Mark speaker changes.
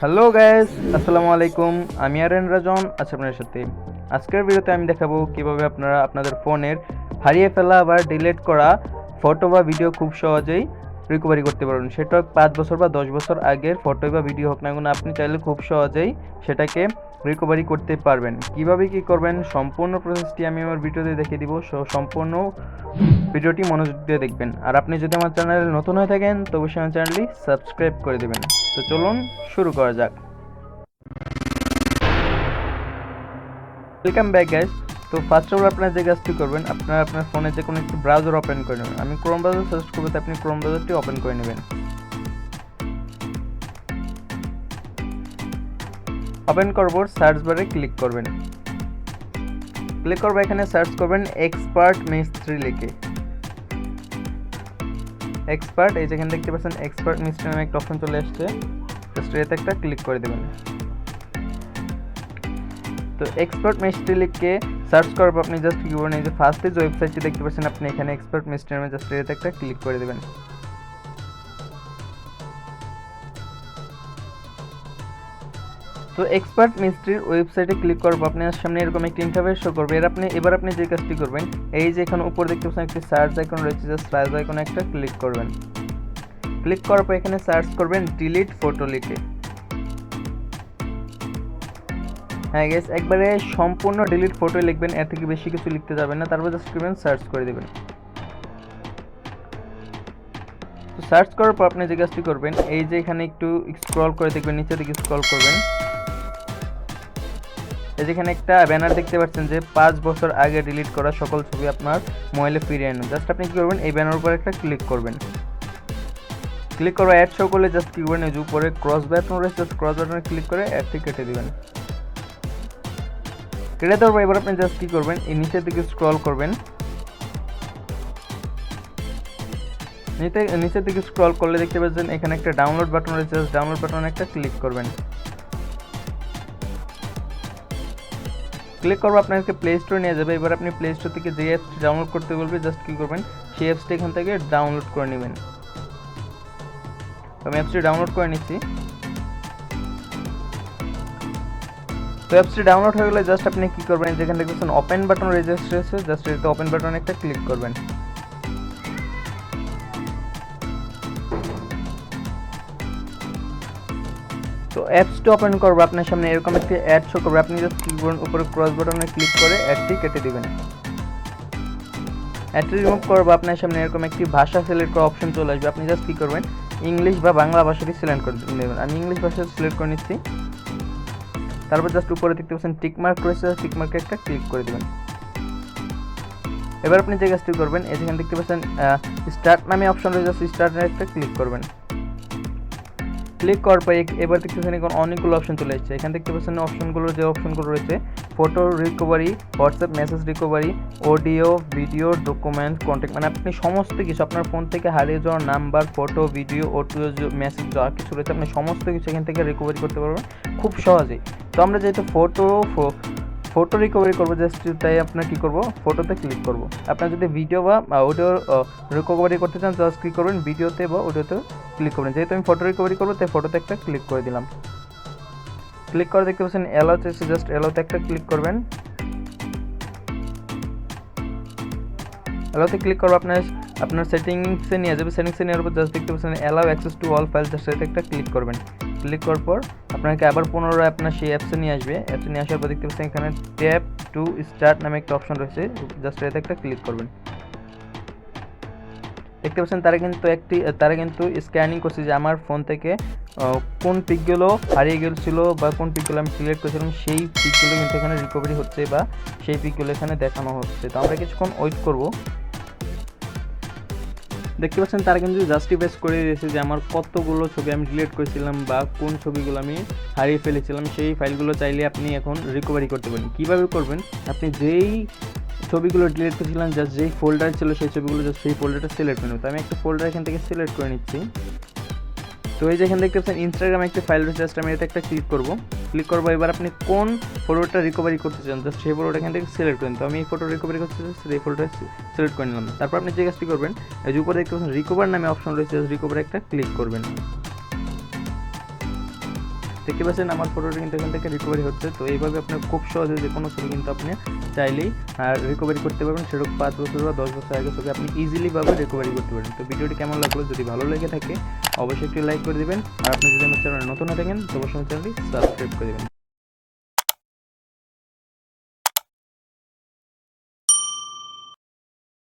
Speaker 1: Hello guys, আসসালামু আলাইকুম। আমি আরেন রাজন আছি আপনার সাথে। আজকের ভিডিওতে আমি দেখাবো কিভাবে আপনারা আপনাদের ফোনের হারিয়ে ফেলা বা ডিলিট করা ফটো বা ভিডিও খুব সহজেই রিকভারি করতে পারবেন। সেটা 5 বছর বা 10 বছর আগের ফটো বা ভিডিও হোক না কেন, আপনি চাইলে খুব সহজেই সেটাকে রিকভারি করতে পারবেন। কিভাবে কি করবেন সম্পূর্ণ প্রসেসটি আমি আমার ভিডিওতে দেখিয়ে দিব। সম্পূর্ণ ভিডিওটি মনোযোগ দিয়ে দেখবেন। আর আপনি যদি আমার চ্যানেলে নতুন হয়ে থাকেন তো অবশ্যই আমার চ্যানেলটি সাবস্ক্রাইব করে দেবেন। তো চলুন শুরু করা যাক। Welcome back guys. তো ফার্স্ট অফ অল আপনারা যে কাজটি করবেন, আপনারা আপনার ফোনে যে কোনো একটি ব্রাউজার ওপেন করে নেবেন। আমি ক্রোম ব্রাউজার সার্চ করবো, তো আপনি ক্রোম ব্রাউজারটি ওপেন করে নেবেন। ওপেন করার পর সার্চ বারে ক্লিক করবেন। ক্লিক করবো, এখানে সার্চ করবেন এক্সপার্ট মিস্ত্রি লিখে। এক্সপার্ট, এই যেখানে দেখতে পাচ্ছেন এক্সপার্ট মিস্ত্রি নামে একটা অপশন চলে আসছে। জাস্ট এতে একটা ক্লিক করে দেবেন। তো এক্সপার্ট মিস্ত্রি লিখে সার্চ করার পর আপনি জাস্ট কি করবেন, এই যে ফার্স্টে যে ওয়েবসাইটটি দেখতে পাচ্ছেন আপনি এখানে এক্সপার্ট মিস্ত্রি নামে, জাস্ট এতে একটা ক্লিক করে দেবেন। তো এক্সপার্ট মিস্ত্রির ওয়েবসাইটে ক্লিক করার পর আপনার সামনে এরকম একটি ইন্টারফেস শো করবে। এবার আপনি যে কাজটি করবেন, এই যে এখানে উপরে দেখতে পাচ্ছেন একটি সার্চ আইকন রয়েছে, জাস্ট সার্চ আইকনে একটা ক্লিক করবেন। ক্লিক করার পর এখানে সার্চ করবেন ডিলিট ফটো লিখে। হ্যাঁ গেস, একবারে সম্পূর্ণ ডিলিট ফটো লিখবেন, এর থেকে বেশি কিছু লিখতে যাবেন না। তারপর জাস্ট করবেন সার্চ করে দেবেন। তো সার্চ করার পর আপনি যে কাজটি করবেন, এই যে এখানে একটু স্ক্রল করে দেখবেন, নিচের দিকে স্ক্রল করবেন। এই যেখানে একটা ব্যানার দেখতে পাচ্ছেন যে 5 বছর আগে ডিলিট করা সকল ছবি আপনার মোবাইলে ফিরিয়ে আনুন। জাস্ট আপনি কি করবেন, এই ব্যানার উপর একটা ক্লিক করবেন। ক্লিক করে অ্যাড শো করলে জাস্ট কি করবেন, এই যে উপরে ক্রস বাটন রয়েছে, জাস্ট ক্রস বাটনে ক্লিক করে অ্যাডটি কেটে দিবেন। কেটে দেওয়ার পর এবার আপনি জাস্ট কি করবেন, এই নিচের দিকে স্ক্রল করবেন। নিচের দিকে স্ক্রল করলে দেখতে পাচ্ছেন এখানে একটা ডাউনলোড বাটন রয়েছে, জাস্ট ডাউনলোড বাটনে একটা ক্লিক করবেন। ক্লিক করবো, আপনাকে প্লে স্টোরে নিয়ে যাবে। এবার আপনি প্লে স্টোর থেকে যে অ্যাপসটি ডাউনলোড করতে বলবে, জাস্ট কী করবেন, সেই অ্যাপসটি এখান থেকে ডাউনলোড করে নেবেন। আমি অ্যাপসটি ডাউনলোড করে নিচ্ছি। তো অ্যাপসটি ডাউনলোড হয়ে গেলে জাস্ট আপনি কী করবেন, যেখানে দেখতেছেন ওপেন বাটন রেজিস্টার আছে, জাস্ট এতে ওপেন বাটনে একটা ক্লিক করবেন। তো অ্যাপসটি ওপেন করবো, আপনার সামনে এরকম একটি অ্যাড শো করবে। আপনি জাস্ট কি করবেন, উপরে ক্রস বাটনে ক্লিক করে অ্যাডটি কেটে দিবেন। অ্যাডটি রিমুভ করবো, আপনার সামনে এরকম একটি ভাষা সিলেক্ট করা অপশন চলে আসবে। আপনি জাস্ট কী করবেন, ইংলিশ বা বাংলা ভাষাটি সিলেক্ট করে নেবেন। আমি ইংলিশ ভাষা সিলেক্ট করে নিচ্ছি। তারপর জাস্ট উপরে দেখতে পাচ্ছেন টিকমার্ক রয়েছে, টিকমার্কে একটা ক্লিক করে দেবেন। এবার আপনি যে কাজটি করবেন, এই যেখানে দেখতে পাচ্ছেন স্টার্ট নামে অপশন রয়েছে, স্টার্টে একটা ক্লিক করবেন। ক্লিক করার পর এবার দেখতেছেন এখন অনেকগুলো অপশন চলে এসেছে। এখানে দেখতে পাচ্ছেন যে অপশনগুলো রয়েছে, photo recovery, WhatsApp message recovery, audio, video, document, contact, মানে আপনি সমস্ত কিছু আপনার ফোন থেকে হারিয়ে যাওয়া number, photo, video, audio, message যা কিছু রয়েছে আপনি সমস্ত কিছু এখান থেকে রিকভারি করতে পারবেন খুব সহজেই। তো আমরা যেহেতু ফটো রিকভারি করবো, জাস্ট তাই আপনার কী করবো, ফটোতে ক্লিক করবো। আপনার যদি ভিডিও বা অডিও রিকভারি করতে চান, জাস্ট কী করবেন, ভিডিওতে বা অডিওতে ক্লিক করবেন। যেহেতু আমি ফটো রিকভারি করবো তাই ফটোতে একটা ক্লিক করে দিলাম। ক্লিক করে দেখতে পাচ্ছেন অ্যালাউতে এসে, জাস্ট অ্যালাউতে একটা ক্লিক করবেন। অ্যালাউতে ক্লিক করবো, আপনার সেটিংসে নিয়ে যাবে। সেটিংসে নেওয়ার পর জাস্ট দেখতে পাচ্ছেন allow access to all file, just এতে একটা ক্লিক করবেন। ক্লিক করার পর আপনাকে আবার পুনরায় আপনার সেই অ্যাপসে নিয়ে আসবে। অ্যাপসে নিয়ে আসার পর দেখতে পাচ্ছেন এখানে ট্যাপ টু স্টার্ট নামে একটা অপশন রয়েছে, জাস্ট এতে একটা ক্লিক করবেন। দেখতে পাচ্ছেন তারা কিন্তু স্ক্যানিং করছে যে আমার ফোন থেকে কোন পিকগুলো হারিয়ে গেছিল বা কোন পিকগুলো আমি ডিলিট করেছিলাম, সেই পিকগুলো কিন্তু এখানে রিকভারি হচ্ছে বা সেই পিকগুলো এখানে দেখানো হচ্ছে। তো আমরা কিছুক্ষণ ওয়েট করব। দেখতে পাচ্ছেন তারা কিন্তু জাস্টিফাই করে দিয়েছে যে আমার কতগুলো ছবি আমি ডিলিট করেছিলাম বা কোন ছবিগুলো আমি হারিয়ে ফেলেছিলাম, সেই ফাইলগুলো চাইলে আপনি এখন রিকভারি করতে পারেন। কীভাবে করবেন, আপনি যেই ছবিগুলো ডিলিট করেছিলাম, জাস্ট যেই ফোল্ডার ছিল সেই ছবিগুলো জাস্ট সেই ফোল্ডারটা সিলেক্ট করে নেব। তো আমি একটা ফোল্ডার এখান থেকে সিলেক্ট করে নিচ্ছি। তো এই যে এখানে দেখতে পাচ্ছেন ইনস্টাগ্রামে একটা ফাইল রয়েছে, জাস্ট আমি এটা একটা ক্লিক করবো। এবার আপনি কোন ফটোটা রিকভারি করতে চান, জাস্ট সেই ফটোটা এখান থেকে সিলেক্ট করেন। তো আমি এই ফটো রিকভারি করতে চাচ্ছি, এই ফটোটা সিলেক্ট করে নিলাম। তারপর আপনি যে কাজটি করবেন, এই যে উপরে দেখতে পাচ্ছেন রিকভার নামে অপশন রয়েছে, জাস্ট রিকভারে একটা ক্লিক করবেন। দেখতে পাচ্ছেন আমার ফটোটা কিন্তু এখান থেকে রিকভারি হচ্ছে। তো এইভাবে আপনার খুব সহজে যে কোনো ছবি কিন্তু আপনি চাইলেই রিকভারি করতে পারবেন, সেরকম 5 বছর বা 10 বছর আগে ছবি আপনি ইজিলিভাবে রিকভারি করতে পারেন। তো ভিডিওটি কেমন লাগলো, যদি ভালো লেগে থাকে অবশ্যই একটি লাইক করে দেবেন, আর আপনি যদি আমার চ্যানেলে নতুন হয়ে থাকেন তো অবশ্যই চ্যানেলটি সাবস্ক্রাইব করে দেবেন।